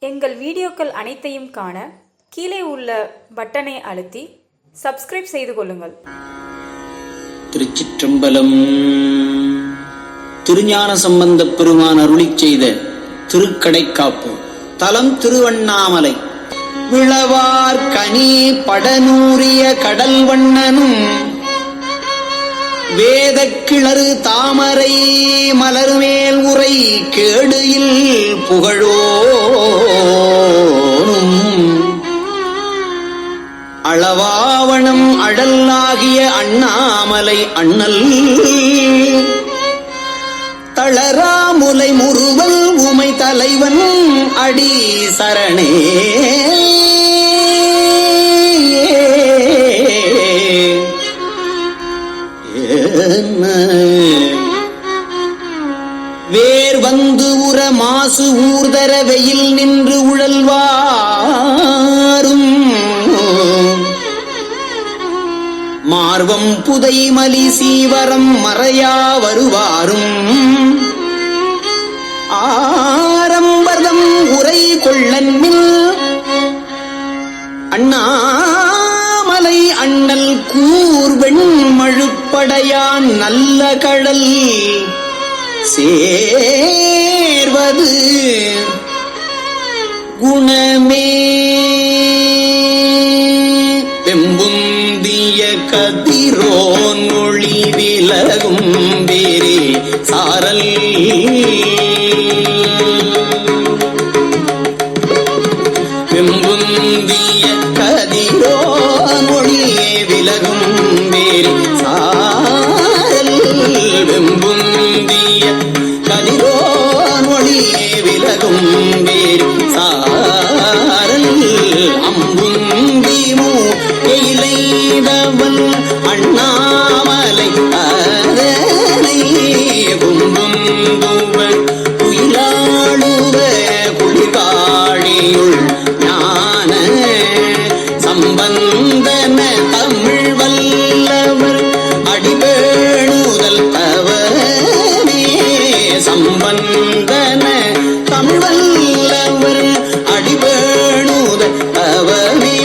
எங்கள் வீடியோக்கள் அனைத்தையும் காண கீழே உள்ள பட்டனை அழுத்தி சப்ஸ்கிரைப் செய்து கொள்ளுங்கள். திருச்சிற்றம்பலம். திருஞான சம்பந்தப் பெருமான் அருளிச் செய்த திருக்கடைக்காப்பு. தலம் திருவண்ணாமலை. விளவார் கனி படநூறிய கடல் வண்ணனும் வேதக் கிளறு தாமரை மலர்மேல் உரை கேடுயில் புகழோனும் அளவாவணம் அடல்லாகிய அண்ணாமலை அண்ணல் தளராமுலை முறுவல் உமை தலைவன் அடி சரணே. வேர் வந்து உற மாசு ஊர்தர வெயில் நின்று உழல்வாரும் மார்வம் புதை மலி சீவரம் மறையா வருவாரும் ஆரம்பதம் உரை கொள்ளன்மில் அண்ணாமலை அண்ணல் கூர்வெண் மழுப்படையான் நல்ல கடல் சேர்வது குணமே. வெம்புந்திய கதிரோன் ஒளி விலகும் வேரே சாரல் வெம்புந்திய கதிரோன் ஒளியே விலகும் வேரே சாரல் வெம்புந்திய கதிரோன் ஒளியே விலகும் வேரே சாரல் அம்புந்திமு எயிலைதவன் அண்ணாமலை அதனை கும்புந்துவ குயிலாளுவ குளிர்காழியுள் ஞான சம்பந்தன தமிழ் வல்லவர் அடிபேணுதல் தவமே. சம்பந்தன தமிழ் வல்லவர் அடிபேணுதல் தவமே.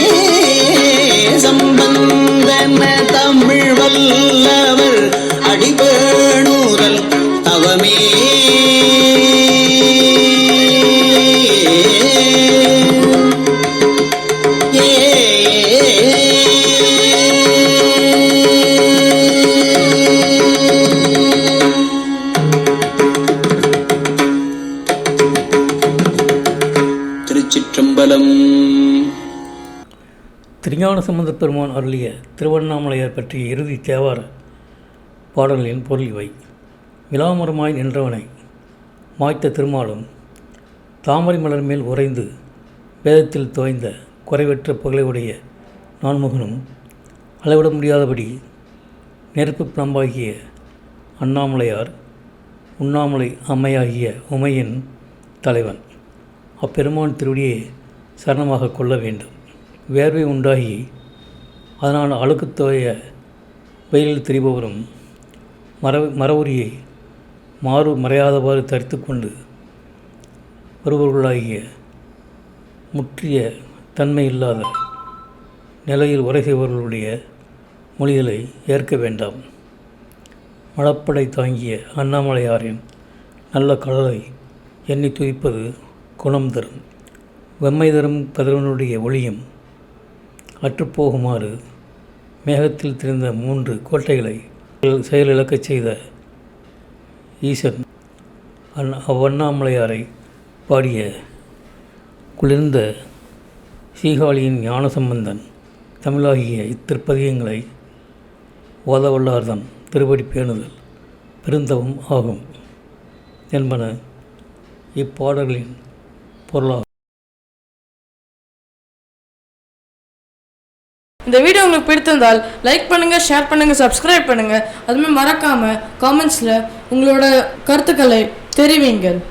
சம்பந்தன தமிழ் வல்லவர் அடிபேணுதல் தவமே. திருச்சிற்றம்பலம். திருஞான சம்பந்தப் பெருமான் அருளிய திருவண்ணாமலையார் பற்றிய இறுதி தேவார பாடல்களின் பொருள் இவை. விலாமரமாய் நின்றவனை மாய்த்த திருமாலும் தாமரை மலர் மேல் உறைந்து வேதத்தில் தோய்ந்த குறைவற்ற புகழையுடைய நான்முகனும் அளவிட முடியாதபடி நெருப்பு பிளம்பாகிய அண்ணாமலையார் உண்ணாமலை அம்மையாகிய உமையின் தலைவன். அப்பெருமான் திருவடியை சரணமாக கொள்ள வேண்டும். வேர்வை உண்டாகி அதனால் அழுக்குத்தோய வெயிலில் திரிபவரும் மரவுரியை மாறு மறையாதவாறு தரித்து கொண்டு வருபவர்களாகிய முற்றிய தன்மை இல்லாத நிலையில் உரை செய்பவர்களுடைய மொழிகளை ஏற்க வேண்டாம். மழப்படை தாங்கிய அண்ணாமலையாரின் நல்ல கடலை எண்ணி துதிப்பது குணம் தரும். வெம்மை தரும் கதிரவனுடைய ஒளியும் அற்றுப்போகுமாறு மேகத்தில் திரிந்த 3 கோட்டைகளை செயலிழக்கச் செய்த ஈசன் அவ்வண்ணாமலையாரை பாடிய குளிர்ந்த சீகாழியின் ஞானசம்பந்தன் தமிழாகிய இத்திருப்பதிகங்களை ஓதவல்லார்தம் திருப்படி பேணுதல் பெருந்தவம் ஆகும் என்பன இப்பாடல்களின் பொருளாகும். இந்த வீடியோ உங்களுக்கு பிடித்திருந்தால் லைக் பண்ணுங்கள், ஷேர் பண்ணுங்கள், சப்ஸ்கிரைப் பண்ணுங்கள். அதுமாதிரி மறக்காமல் காமெண்ட்ஸில் உங்களோட கருத்துக்களை தெரிவிங்கள்.